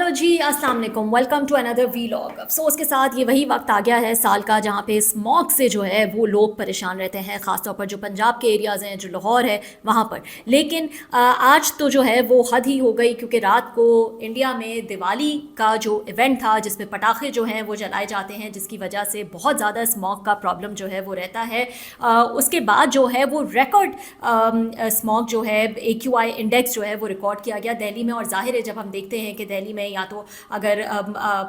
Hello जी, अस्सलाम वालेकुम। Welcome to another vlog. अफसोस के साथ ये वही वक्त आ गया है साल का जहाँ पे स्मॉग से जो है वो लोग परेशान रहते हैं, ख़ासतौर पर जो पंजाब के एरियाज़ हैं, जो लाहौर है वहाँ पर। लेकिन आज तो जो है वो हद ही हो गई, क्योंकि रात को इंडिया में दिवाली का जो इवेंट था जिसमें पटाखे जो हैं वो जलाए जाते हैं, जिसकी वजह से बहुत ज़्यादा स्मॉग का प्रॉब्लम जो है वो रहता है। उसके बाद जो है वो रिकॉर्ड स्मॉग जो है AQI इंडेक्स जो है वो रिकॉर्ड किया गया दिल्ली में। और जाहिर है जब हम देखते हैं कि दिल्ली में या तो अगर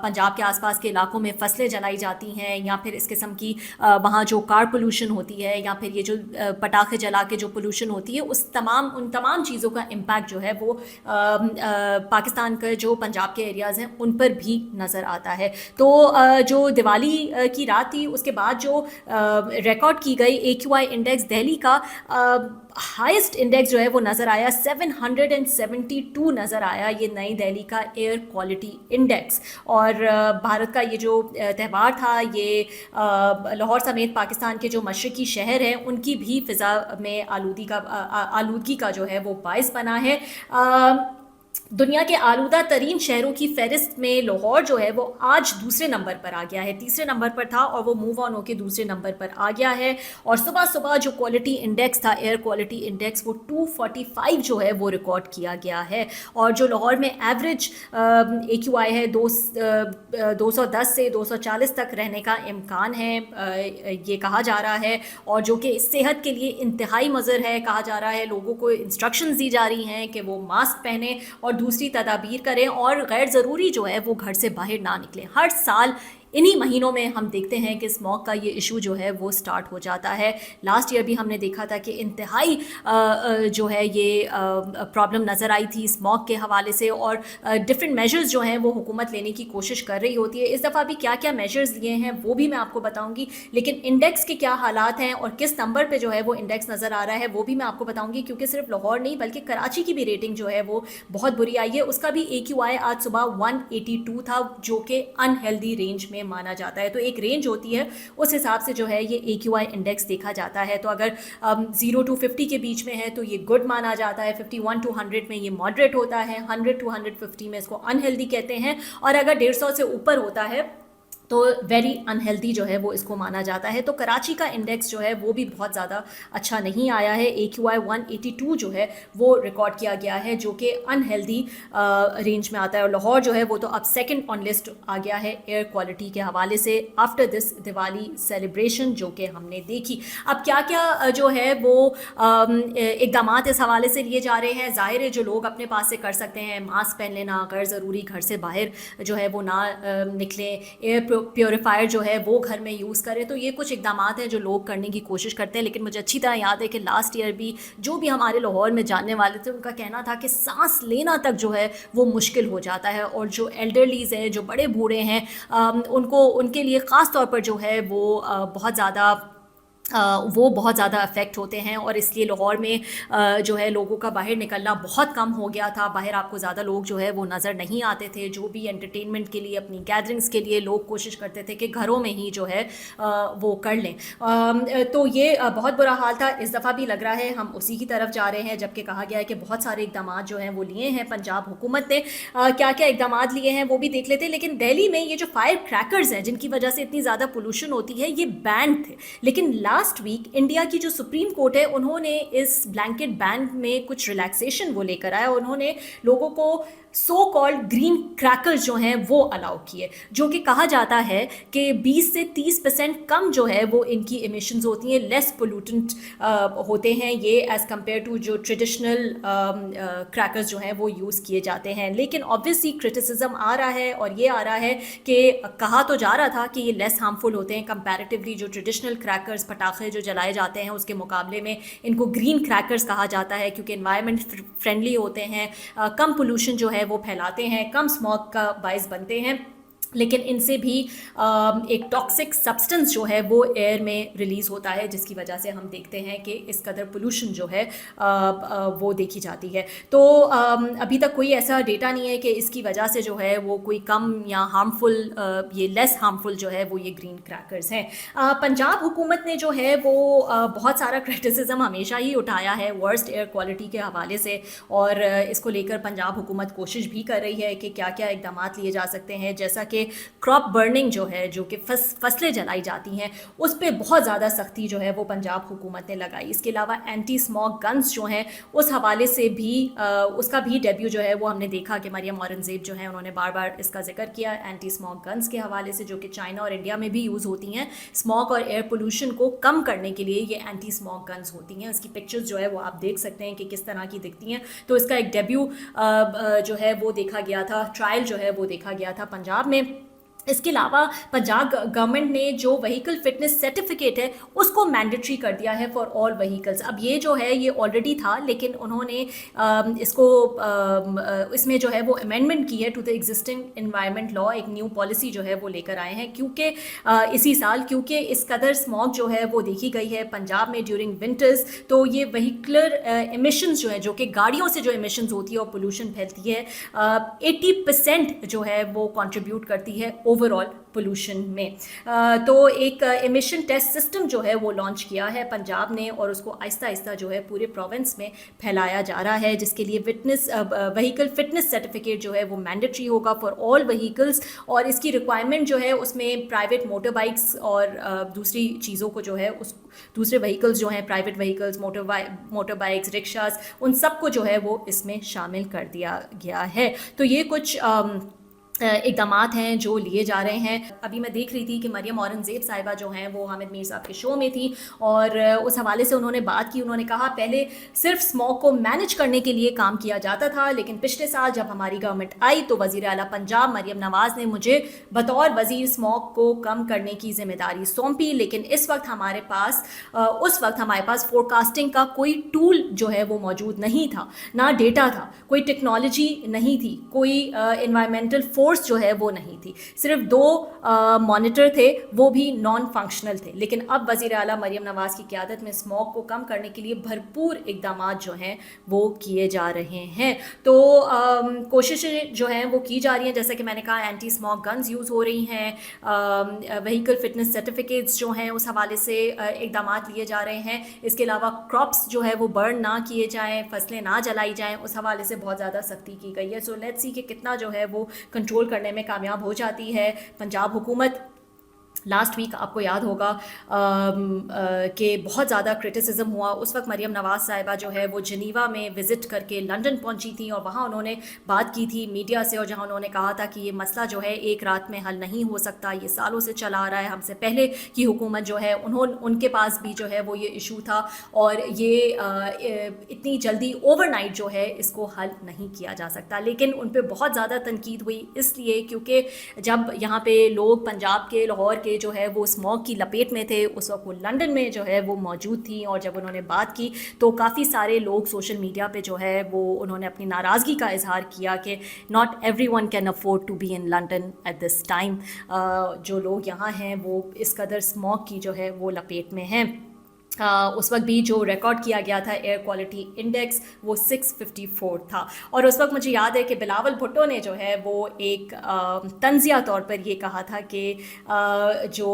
पंजाब के आसपास के इलाकों में फसलें जलाई जाती हैं, या फिर इस किस्म की वहाँ जो कार पोल्यूशन होती है, या फिर ये जो पटाखे जला के जो पोल्यूशन होती है, उन तमाम चीज़ों का इम्पैक्ट जो है वो पाकिस्तान के जो पंजाब के एरियाज़ हैं उन पर भी नज़र आता है। तो जो दिवाली की रात थी उसके बाद जो रिकॉर्ड की गई AQI इंडेक्स दिल्ली का हाईएस्ट इंडेक्स जो है वो नज़र आया, 772 नज़र आया, ये नई दिल्ली का एयर क्वालिटी इंडेक्स। और भारत का ये जो त्यौहार था, ये लाहौर समेत पाकिस्तान के जो मशरकी शहर हैं उनकी भी फ़िज़ा में आलूदगी का जो है वो बाइस बना है। दुनिया के आलूदा तरीन शहरों की फहरिस्त में लाहौर जो है वो आज दूसरे नंबर पर आ गया है। तीसरे नंबर पर था और वो मूव ऑन होकर दूसरे नंबर पर आ गया है। और सुबह सुबह जो क्वालिटी इंडेक्स था, एयर क्वालिटी इंडेक्स, वो 245 जो है वो रिकॉर्ड किया गया है। और जो लाहौर में एवरेज AQI है 210 से 240 तक रहने का इम्कान है, ये कहा जा रहा है। और जो कि सेहत के लिए इंतहाई मुज़र है। कहा जा रहा है लोगों को इंस्ट्रक्शंस दी जा रही हैं कि वो मास्क पहने और दूसरी तदाबीर करें और गैर ज़रूरी जो है वो घर से बाहर ना निकलें। हर साल इन्हीं महीनों में हम देखते हैं कि स्मॉग का ये इशू जो है वो स्टार्ट हो जाता है। लास्ट ईयर भी हमने देखा था कि इंतहाई जो है ये प्रॉब्लम नज़र आई थी स्मॉग के हवाले से, और डिफरेंट मेजर्स जो हैं वो हुकूमत लेने की कोशिश कर रही होती है। इस दफ़ा भी क्या क्या मेजर्स लिए हैं वो भी मैं आपको बताऊँगी, लेकिन इंडेक्स के क्या हालात हैं और किस नंबर पर जो है वो इंडेक्स नज़र आ रहा है वो भी मैं आपको बताऊँगी। क्योंकि सिर्फ लाहौर नहीं बल्कि कराची की भी रेटिंग जो है वो बहुत बुरी आई है। उसका भी AQI आज सुबह 182 था, जो कि अनहेल्दी रेंज में माना जाता है। तो एक रेंज होती है, उस हिसाब से जो है ये AQI इंडेक्स देखा जाता है। तो अगर 0 to 50 के बीच में है तो ये गुड माना जाता है, 51 to 100 में ये मॉडरेट होता है, 100 to 150 में इसको अनहेल्दी कहते हैं, और अगर 150 से ऊपर होता है तो वेरी अनहेल्दी जो है वो इसको माना जाता है। तो कराची का इंडेक्स जो है वो भी बहुत ज़्यादा अच्छा नहीं आया है। AQI 182 जो है वो रिकॉर्ड किया गया है, जो कि अनहेल्दी रेंज में आता है। और लाहौर जो है वो तो अब सेकंड ऑन लिस्ट आ गया है एयर क्वालिटी के हवाले से, आफ्टर दिस दिवाली सेलिब्रेशन जो कि हमने देखी। अब क्या क्या जो है वो इकदाम इस हवाले से लिए जा रहे हैं। ज़ाहिर है जो लोग अपने पास से कर सकते हैं, मास्क पहन लेना, गैर ज़रूरी घर से बाहर जो है वो ना निकलें, एयर प्योरीफायर जो है वो घर में यूज़ करें। तो ये कुछ इकदाम हैं जो लोग करने की कोशिश करते हैं। लेकिन मुझे अच्छी तरह याद है कि लास्ट ईयर भी जो भी हमारे लाहौर में जानने वाले थे उनका कहना था कि सांस लेना तक जो है वो मुश्किल हो जाता है। और जो एल्डरलीज़ हैं, जो बड़े बूढ़े हैं, उनके लिए ख़ास तौर पर जो है वो बहुत ज़्यादा अफेक्ट होते हैं। और इसलिए लाहौर में जो है लोगों का बाहर निकलना बहुत कम हो गया था। बाहर आपको ज़्यादा लोग जो है वो नज़र नहीं आते थे। जो भी एंटरटेनमेंट के लिए, अपनी गैदरिंग्स के लिए लोग कोशिश करते थे कि घरों में ही जो है वो कर लें। तो ये बहुत बुरा हाल था। इस दफ़ा भी लग रहा है हम उसी की तरफ जा रहे हैं, जबकि कहा गया है कि बहुत सारे इकदाम जो हैं वो लिए हैं पंजाब हुकूमत ने। क्या क्या इकदाम लिए हैं वो भी देख लेते हैं। लेकिन दिल्ली में ये जो फायर क्रैकर्स हैं जिनकी वजह से इतनी ज़्यादा पोल्यूशन होती है, ये बैन थे। लेकिन लास्ट वीक इंडिया की जो सुप्रीम कोर्ट है उन्होंने इस ब्लैंकेट बैन में कुछ रिलैक्सेशन वो लेकर आया। उन्होंने लोगों को सो कॉल्ड ग्रीन क्रैकर्स जो हैं वो अलाउ किए, जो कि कहा जाता है कि 20 से 30% कम जो है वो इनकी इमिशंस होती हैं, लेस पोल्यूटेंट होते हैं ये एज़ कम्पेयर टू जो ट्रेडिशनल क्रैकर्स जो हैं वो यूज़ किए जाते हैं। लेकिन ऑब्वियसली क्रिटिसिज्म आ रहा है, और ये आ रहा है कि कहा तो जा रहा था कि ये लेस हार्मफुल होते हैं कंपैरेटिवली। जो ट्रेडिशनल क्रैकर्स, पटाखे जो जलाए जाते हैं उसके मुकाबले में इनको ग्रीन क्रैकर्स कहा जाता है, क्योंकि एनवायरनमेंट फ्रेंडली होते हैं, कम पोल्यूशन जो है वो फैलाते हैं, कम स्मॉग का बायस बनते हैं। लेकिन इनसे भी एक टॉक्सिक सब्सटेंस जो है वो एयर में रिलीज़ होता है, जिसकी वजह से हम देखते हैं कि इस कदर पोल्यूशन जो है वो देखी जाती है। तो अभी तक कोई ऐसा डेटा नहीं है कि इसकी वजह से जो है वो कोई कम या हार्मफुल, ये लेस हार्मफुल जो है वो ये ग्रीन क्रैकर्स हैं। पंजाब हुकूमत ने जो है वो बहुत सारा क्रिटिसिज्म हमेशा ही उठाया है वर्स्ट एयर क्वालिटी के हवाले से, और इसको लेकर पंजाब हुकूमत कोशिश भी कर रही है कि क्या क्या इकदाम लिए जा सकते हैं, जैसा कि क्रॉप बर्निंग जो है, जो कि फसलें जलाई जाती हैं, उस पर बहुत ज़्यादा सख्ती जो है वो पंजाब हुकूमत ने लगाई। इसके अलावा एंटी स्मॉग गन्स जो हैं उस हवाले से भी उसका भी डेब्यू जो है वो हमने देखा कि मरियम औरंगज़ेब जो है उन्होंने बार बार इसका जिक्र किया एंटी स्मॉग गन्स के हवाले से, जो कि चाइना और इंडिया में भी यूज़ होती हैं। स्मॉग और एयर पोल्यूशन को कम करने के लिए ये एंटी स्मॉग गन्स होती हैं। उसकी पिक्चर्स जो है वो आप देख सकते हैं कि किस तरह की दिखती हैं। तो इसका एक डेब्यू जो है वो देखा गया था, ट्रायल जो है वो देखा गया था पंजाब में। इसके अलावा पंजाब गवर्नमेंट ने जो व्हीकल फिटनेस सर्टिफिकेट है उसको मैंडेटरी कर दिया है फॉर ऑल व्हीकल्स। अब ये जो है ये ऑलरेडी था, लेकिन उन्होंने इसको इसमें जो है वो अमेंडमेंट की है to the existing environment law. एक न्यू पॉलिसी जो है वो लेकर आए हैं, क्योंकि इसी साल क्योंकि इस कदर स्मॉग जो है वो देखी गई है पंजाब में ड्यूरिंग विंटर्स, तो ये व्हीकलर एमिशंस जो है, जो कि गाड़ियों से जो एमिशंस होती है और पोल्यूशन फैलती है, 80% जो है वो कंट्रीब्यूट करती है ओवरऑल पोल्यूशन में। तो एक एमिशन टेस्ट सिस्टम जो है वो लॉन्च किया है पंजाब ने, और उसको आहिस्ता आहिस्ता जो है पूरे प्रोविंस में फैलाया जा रहा है, जिसके लिए व्हीकल फिटनेस सर्टिफिकेट जो है वो मैंडेटरी होगा फॉर ऑल व्हीकल्स। और इसकी रिक्वायरमेंट जो है उसमें प्राइवेट मोटर बाइक्स और दूसरी चीज़ों को जो है उस दूसरे व्हीकल्स जो हैं, private vehicles, motor bikes, rickshaws, उन सब को जो है वो इसमें शामिल कर दिया गया है। तो ये कुछ इकदाम हैं जो लिए जा रहे हैं। अभी मैं देख रही थी कि मरियम औरंगज़ेब साहिबा जो हैं वो हामिद मीर साहब के शो में थी, और उस हवाले से उन्होंने बात की। उन्होंने कहा पहले सिर्फ स्मॉग को मैनेज करने के लिए काम किया जाता था, लेकिन पिछले साल जब हमारी गवर्नमेंट आई तो वज़ीर आला पंजाब मरियम नवाज़ ने मुझे बतौर वज़ीर स्मॉग को कम करने की जिम्मेदारी सौंपी। लेकिन उस वक्त हमारे पास फोरकास्टिंग का कोई टूल जो है वो मौजूद नहीं था, ना डेटा था, कोई टेक्नोलॉजी नहीं थी, कोई इन्वायरमेंटल फोर्स जो है वो नहीं थी, सिर्फ 2 मॉनिटर थे, वो भी नॉन फंक्शनल थे। लेकिन अब वज़ीर आला मरियम नवाज़ की क़यादत में स्मॉग को कम करने के लिए भरपूर इकदाम जो हैं वो किए जा रहे हैं। तो कोशिशें जो हैं वो की जा रही हैं, जैसा कि मैंने कहा एंटी स्मॉग गन्स यूज़ हो रही हैं, व्हीकल फिटनेस सर्टिफिकेट्स जो हैं उस हवाले से इकदाम लिए जा रहे हैं। इसके अलावा क्रॉप्स जो है वो बर्न ना किए जाएँ, फसलें ना जलाई जाएँ, उस हवाले से बहुत ज़्यादा सख्ती की गई है। सो लेट्स सी कि कितना जो है वो कंट्रोल करने में कामयाब हो जाती है पंजाब हुकूमत। लास्ट वीक आपको याद होगा कि बहुत ज़्यादा क्रिटिसिज्म हुआ। उस वक्त मरियम नवाज़ साहिबा जो है वो जनीवा में विज़िट करके लंदन पहुंची थी, और वहाँ उन्होंने बात की थी मीडिया से, और जहाँ उन्होंने कहा था कि ये मसला जो है एक रात में हल नहीं हो सकता, ये सालों से चला आ रहा है। हमसे पहले की हुकूमत जो है उनके पास भी जो है वो ये इशू था, और ये इतनी जल्दी ओवरनाइट जो है इसको हल नहीं किया जा सकता। लेकिन उन पर बहुत ज़्यादा तनकीद हुई, इसलिए क्योंकि जब यहाँ पे लोग पंजाब के, लाहौर के जो है वो स्मॉग की लपेट में थे, उस वक्त वो लंदन में जो है वो मौजूद थी, और जब उन्होंने बात की तो काफ़ी सारे लोग सोशल मीडिया पे जो है वो उन्होंने अपनी नाराज़गी का इजहार किया कि not everyone can afford to be in London at this time. जो लोग यहाँ हैं वो इस कदर स्मॉग की जो है वो लपेट में हैं। उस वक्त भी जो रिकॉर्ड किया गया था एयर क्वालिटी इंडेक्स वो 654 था, और उस वक्त मुझे याद है कि बिलावल भुट्टो ने जो है वो एक तंजिया तौर पर ये कहा था कि जो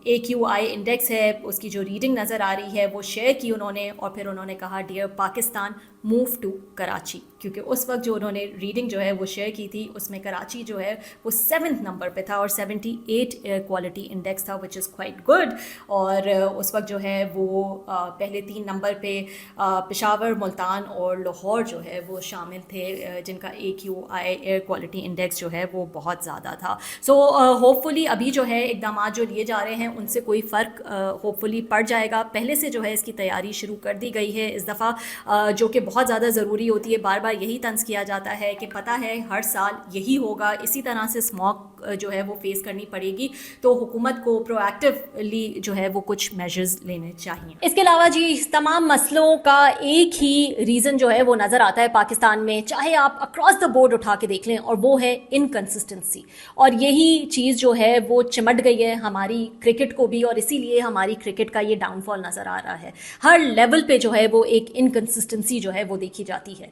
AQI इंडेक्स है उसकी जो रीडिंग नज़र आ रही है वो शेयर की उन्होंने, और फिर उन्होंने कहा dear Pakistan move to Karachi, क्योंकि उस वक्त जो उन्होंने रीडिंग जो है वो शेयर की थी उसमें कराची जो है वो 7th नंबर पे था, और 78 एयर क्वालिटी इंडेक्स था, विच इज़ क्वाइट गुड। और उस वक्त जो है वो पहले 3 नंबर पे पेशावर, मुल्तान और लाहौर जो है वो शामिल थे, जिनका AQI एयर क्वालिटी इंडेक्स जो है वो बहुत ज़्यादा था। सो होपफुली अभी जो है इकदाम जो लिए जा रहे हैं उनसे कोई फ़र्क होपफुली पड़ जाएगा। पहले से जो है इसकी तैयारी शुरू कर दी गई है इस दफ़ा, जो कि बहुत ज़्यादा ज़रूरी होती है। बार बार यही तंज़ किया जाता है कि पता है हर साल यही होगा, इसी तरह से स्मॉग जो है वो फेस करनी पड़ेगी, तो हुकूमत को प्रोएक्टिवली जो है वो कुछ मेजर्स लेने चाहिए। इसके अलावा जी इस तमाम मसलों का एक ही रीज़न जो है वो नज़र आता है पाकिस्तान में, चाहे आप अक्रॉस द बोर्ड उठा के देख लें, और वो है इनकंसिस्टेंसी। और यही चीज़ जो है वो चिमट गई है हमारी क्रिकेट को भी, और इसीलिए हमारी क्रिकेट का ये डाउनफॉल नज़र आ रहा है। हर लेवल पे जो है वो एक इनकंसिस्टेंसी जो है वो देखी जाती है,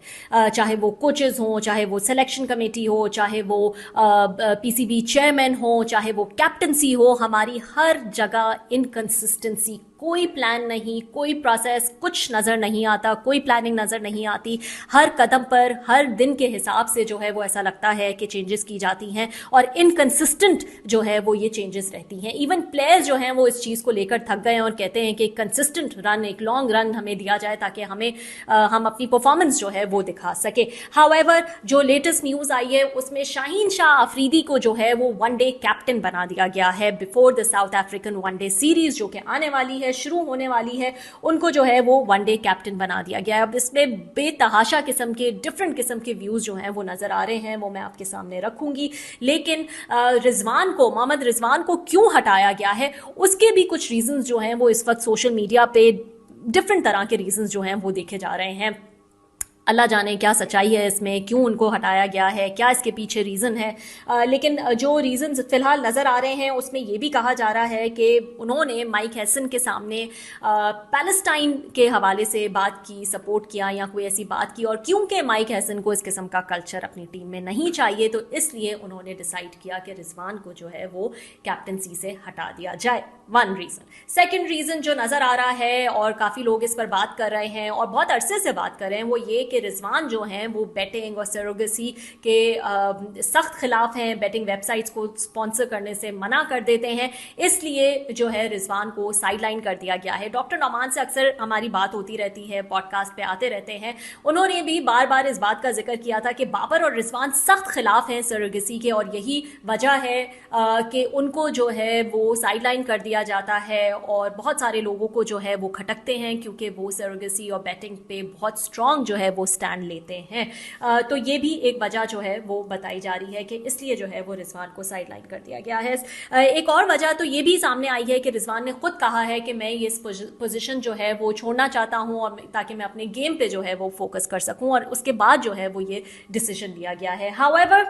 चाहे वो कोचेस हों, चाहे वो सिलेक्शन कमेटी हो, चाहे वो पीसीबी चेयरमैन हो, चाहे वो कैप्टनसी हो, हमारी हर जगह इनकंसिस्टेंसी, कोई प्लान नहीं, कोई प्रोसेस, कुछ नज़र नहीं आता, कोई प्लानिंग नज़र नहीं आती। हर कदम पर हर दिन के हिसाब से जो है वो ऐसा लगता है कि चेंजेस की जाती हैं, और इनकंसिस्टेंट जो है वो ये चेंजेस रहती हैं। इवन प्लेयर्स जो हैं वो इस चीज़ को लेकर थक गए हैं और कहते हैं कि कंसिस्टेंट रन, एक लॉन्ग रन हमें दिया जाए ताकि हम अपनी परफॉर्मेंस जो है वो दिखा सके। हाउएवर जो लेटेस्ट न्यूज़ आई है उसमें शाहीन शाह अफरीदी को जो है वो वनडे कैप्टन बना दिया गया है before the south African one day series जो कि आने वाली है, शुरू होने वाली है। उनको जो है वो वनडे कैप्टन बना दिया गया है। अब इसमें बेतहाशा किस्म के डिफरेंट किस्म के व्यूज़ जो हैं वो नज़र आ रहे हैं, वो मैं आपके सामने रखूंगी। लेकिन मोहम्मद रिजवान को क्यों हटाया गया है, उसके भी कुछ रीजंस जो हैं वो इस वक्त सोशल मीडिया पे डिफरेंट तरह के रीजंस जो हैं वो देखे जा रहे हैं। अल्लाह जाने क्या सच्चाई है इसमें, क्यों उनको हटाया गया है, क्या इसके पीछे रीज़न है। लेकिन जो रीज़न्स फ़िलहाल नज़र आ रहे हैं उसमें ये भी कहा जा रहा है कि उन्होंने माइक हैसन के सामने पैलेस्टाइन के हवाले से बात की, सपोर्ट किया या कोई ऐसी बात की, और क्योंकि माइक हैसन को इस किस्म का कल्चर अपनी टीम में नहीं चाहिए, तो इसलिए उन्होंने डिसाइड किया कि रिजवान को जो है वो कैप्टनसी से हटा दिया जाए। One reason. सेकेंड रीज़न जो नज़र आ रहा है और काफ़ी लोग इस पर बात कर रहे हैं और बहुत अरसे से बात कर रहे हैं, वो ये कि रिजवान जो हैं वो बेटिंग और सरोगेसी के सख्त खिलाफ हैं, बेटिंग वेबसाइट्स को स्पॉन्सर करने से मना कर देते हैं, इसलिए जो है रिजवान को साइडलाइन कर दिया गया है। डॉक्टर नौमान से अक्सर हमारी बात होती रहती है, पॉडकास्ट पे आते रहते हैं, उन्होंने भी बार बार इस बात का जिक्र किया था कि बाबर और रिजवान सख्त खिलाफ हैं सरोगेसी के, और यही वजह है कि उनको जो है वो साइडलाइन कर दिया जाता है, और बहुत सारे लोगों को जो है वो खटकते हैं क्योंकि वो सरोगेसी और बेटिंग पे बहुत स्ट्रॉन्ग जो है वो स्टैंड लेते हैं। तो ये भी एक वजह जो है वो बताई जा रही है कि इसलिए जो है वो रिजवान को साइडलाइन कर दिया गया है। एक और वजह तो ये भी सामने आई है कि रिजवान ने खुद कहा है कि मैं इस पोजीशन जो है वो छोड़ना चाहता हूं, और ताकि मैं अपने गेम पे जो है वो फोकस कर सकूं, और उसके बाद जो है वो ये डिसीजन लिया गया है। हाउएवर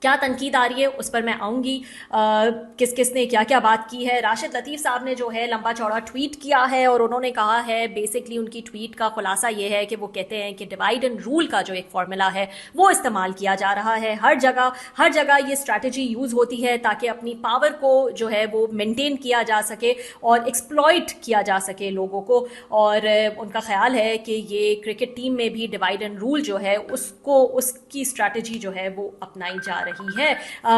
क्या तनकीद आ रही है उस पर मैं आऊँगी, किस किस ने क्या क्या बात की है। राशिद लतीफ़ साहब ने जो है लंबा चौड़ा ट्वीट किया है, और उन्होंने कहा है, बेसिकली उनकी ट्वीट का खुलासा ये है कि वो कहते हैं कि डिवाइड एंड रूल का जो एक फार्मूला है वो इस्तेमाल किया जा रहा है। हर जगह ये स्ट्रैटेजी यूज़ होती है ताकि अपनी पावर को जो है वो मेनटेन किया जा सके और एक्सप्लॉइट किया जा सके लोगों को, और उनका ख्याल है कि ये क्रिकेट टीम में भी डिवाइड एंड रूल जो है उसकी स्ट्रैटेजी जो है वो अपनाई जा रही है।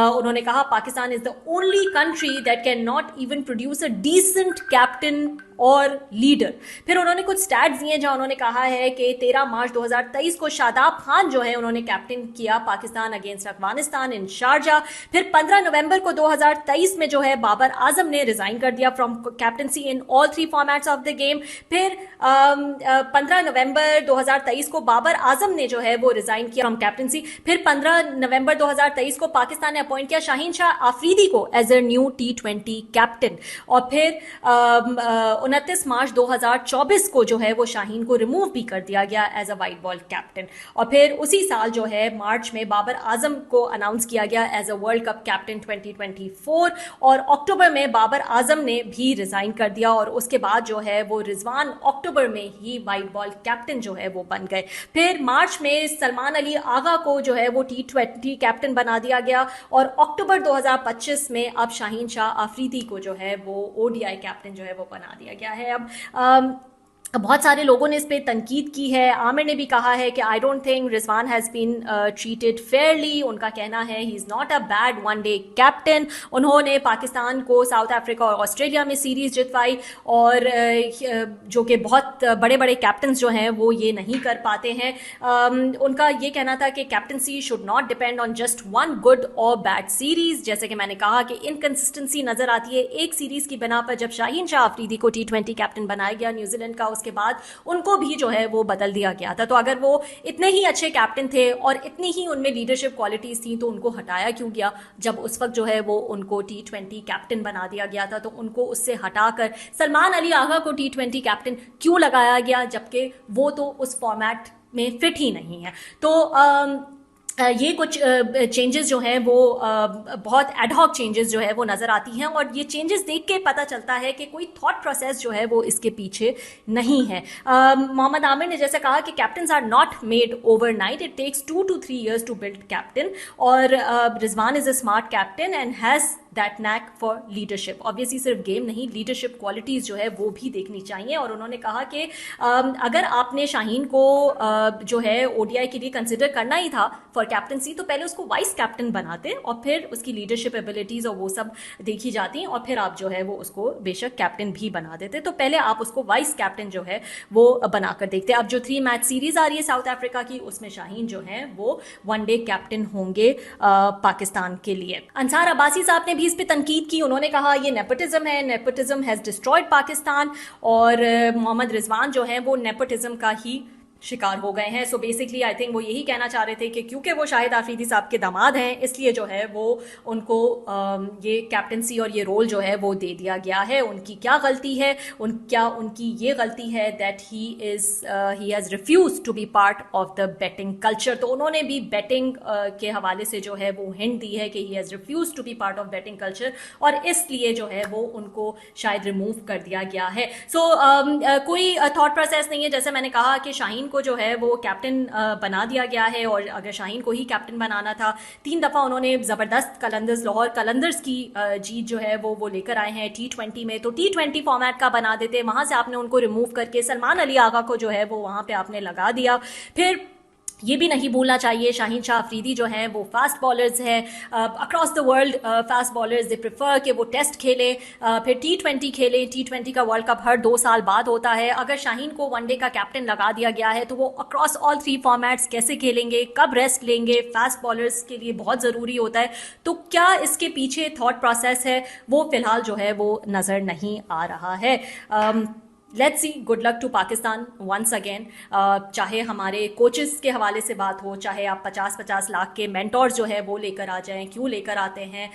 उन्होंने कहा Pakistan is the only country that can not even produce a decent captain और लीडर। फिर उन्होंने कुछ स्टैट्स दिए जहां उन्होंने कहा है कि 13 मार्च 2023 को शादाब खान जो है उन्होंने कैप्टन किया Pakistan against Afghanistan in Sharjah. फिर 15 नवंबर को 2023 में जो है बाबर आजम ने रिजाइन कर दिया from captaincy in all 3 formats of the game. फिर 15 नवंबर 2023 को बाबर आजम ने जो है वो रिजाइन किया फ्रॉम कैप्टनसी। फिर 15 नवंबर 2023 को पाकिस्तान ने अपॉइंट किया शाहीन शाह आफरीदी को as a new T20 captain, और फिर 29 मार्च 2024 को जो है वो शाहीन को रिमूव भी कर दिया गया as a white ball captain. और फिर उसी साल जो है मार्च में बाबर आजम को अनाउंस किया गया as a world cup captain 2024, और अक्टूबर में बाबर आजम ने भी रिजाइन कर दिया, और उसके बाद जो है वो रिजवान अक्टूबर में ही वाइट बॉल कैप्टन जो है वो बन गए। फिर मार्च में सलमान अली आगा को जो है वो T20 कैप्टन बना दिया गया, और अक्टूबर 2025 में अब शाहीन शाह आफरीदी को जो है वो ODI कैप्टन जो है वो बना दिया गया है। अब बहुत सारे लोगों ने इस पर तनकीद की है। आमिर ने भी कहा है कि I don't think Rizwan has been treated fairly. उनका कहना है he is not a bad one day captain. उन्होंने पाकिस्तान को साउथ अफ्रीका और ऑस्ट्रेलिया में सीरीज़ जितवाई, और जो कि बहुत बड़े बड़े कैप्टन जो हैं वो ये नहीं कर पाते हैं। उनका ये कहना था कि captaincy should not depend on just one good और बैड सीरीज़। जैसे कि मैंने कहा कि इनकन्सिस्टेंसी नज़र आती है एक सीरीज़ की बिना पर। जब शाहीन शाह आफरीदी को T20 कैप्टन बनाया गया न्यूजीलैंड का, उसके बाद उनको भी जो है वो बदल दिया गया था। तो अगर वो इतने ही अच्छे कैप्टन थे और इतनी ही उनमें लीडरशिप क्वालिटीज़ थी तो उनको हटाया क्यों गया? जब उस वक्त जो है वो उनको T20 कैप्टन बना दिया गया था, तो उनको उससे हटाकर सलमान अली आगा को T20 कैप्टन क्यों लगाया गया, जबकि वो तो उस फॉर्मेट में फिट ही नहीं है। तो ये कुछ चेंजेस जो हैं वो बहुत एडहॉक चेंजेस जो है वो नज़र आती हैं, और ये चेंजेस देख के पता चलता है कि कोई थॉट प्रोसेस जो है वो इसके पीछे नहीं है। मोहम्मद आमिर ने जैसे कहा कि captains are not made overnight, it takes 2 to 3 years to build captain, और Rizwan is a smart captain and has that knack for leadership. Obviously सिर्फ गेम नहीं, लीडरशिप क्वालिटीज़ जो है वो भी देखनी चाहिए। और उन्होंने कहा कि अगर आपने शाहीन को जो है ODI के लिए कंसिडर करना ही था फॉर कैप्टनसी, तो पहले उसको वाइस कैप्टन बनाते और फिर उसकी लीडरशिप एबिलिटीज़ और वो सब देखी जाती, और फिर आप जो है वो उसको बेशक कैप्टन भी बना देते। तो पहले आप उसको वाइस कैप्टन जो है वो बनाकर देखते। अब जो 3 मैच सीरीज आ रही है साउथ अफ्रीका की, उसमें शाहीन जो है वो वनडे कैप्टन होंगे पाकिस्तान के लिए। अंसार अब्बासी साहब ने भी इस पे तनकीद की। उन्होंने कहा ये नेपोटिज्म है, नेपोटिज्म हैज़ डिस्ट्रॉयड पाकिस्तान, और मोहम्मद रिजवान जो है वो नेपोटिज्म का ही शिकार हो गए हैं। सो बेसिकली आई थिंक वो यही कहना चाह रहे थे कि क्योंकि वो शाहिद आफरीदी साहब के दामाद हैं, इसलिए जो है वो उनको ये कैप्टनसी और ये रोल जो है वो दे दिया गया है। उनकी क्या गलती है? क्या उनकी ये गलती है that he has refuse to be part of the batting culture. तो उन्होंने भी बैटिंग के हवाले से जो है वो हिंट दी है कि he has refuse to be part of batting culture, और इसलिए जो है वो उनको शायद रिमूव कर दिया गया है। सो कोई थॉट प्रोसेस नहीं है। जैसे मैंने कहा कि शाहीन को जो है वो कैप्टन बना दिया गया है, और अगर शाहीन को ही कैप्टन बनाना था, 3 दफ़ा उन्होंने ज़बरदस्त कलंदर्स, लाहौर कलंदर्स की जीत जो है वो लेकर आए हैं T20 में। तो T20 फॉर्मेट का बना देते, वहाँ से आपने उनको रिमूव करके सलमान अली आगा को जो है वो वहाँ पे आपने लगा दिया। फिर ये भी नहीं भूलना चाहिए शाहीन शाह अफरीदी जो हैं वो फास्ट बॉलर्स हैं, across the world fast bowlers they prefer कि वो टेस्ट खेलें, फिर T20 खेलें। T20 का वर्ल्ड कप हर 2 साल बाद होता है। अगर शाहीन को वनडे का कैप्टन लगा दिया गया है तो वो अक्रॉस ऑल 3 फॉर्मेट्स कैसे खेलेंगे, कब रेस्ट लेंगे, फास्ट बॉलर्स के लिए बहुत ज़रूरी होता है। तो क्या इसके पीछे थॉट प्रोसेस है, वो फिलहाल जो है वो नज़र नहीं आ रहा है। Let's see, good luck to Pakistan once again. चाहे हमारे कोचेस के हवाले से बात हो, चाहे आप 50-50 लाख के मेंटोर्स जो है वो लेकर आ जाएं, क्यों लेकर आते हैं?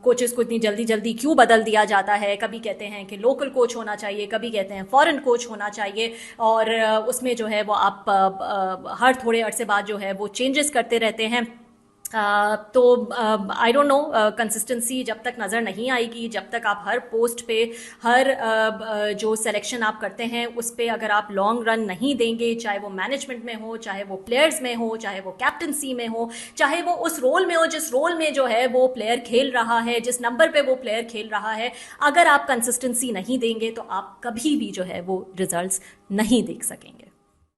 कोचेस को इतनी जल्दी जल्दी क्यों बदल दिया जाता है? कभी कहते हैं कि लोकल कोच होना चाहिए, कभी कहते हैं फॉरेन कोच होना चाहिए, और उसमें जो है वो आप हर थोड़े अरसे बाद जो है वो चेंजेस करते रहते हैं। तो आई डोंट नो, कंसिस्टेंसी जब तक नज़र नहीं आएगी, जब तक आप हर पोस्ट पे हर जो सिलेक्शन आप करते हैं उस पे अगर आप लॉन्ग रन नहीं देंगे, चाहे वो मैनेजमेंट में हो, चाहे वो प्लेयर्स में हो, चाहे वो कैप्टनसी में हो, चाहे वो उस रोल में हो जिस रोल में जो है वो प्लेयर खेल रहा है, जिस नंबर पे वो प्लेयर खेल रहा है, अगर आप कंसिस्टेंसी नहीं देंगे तो आप कभी भी जो है वो रिजल्ट्स नहीं देख सकेंगे।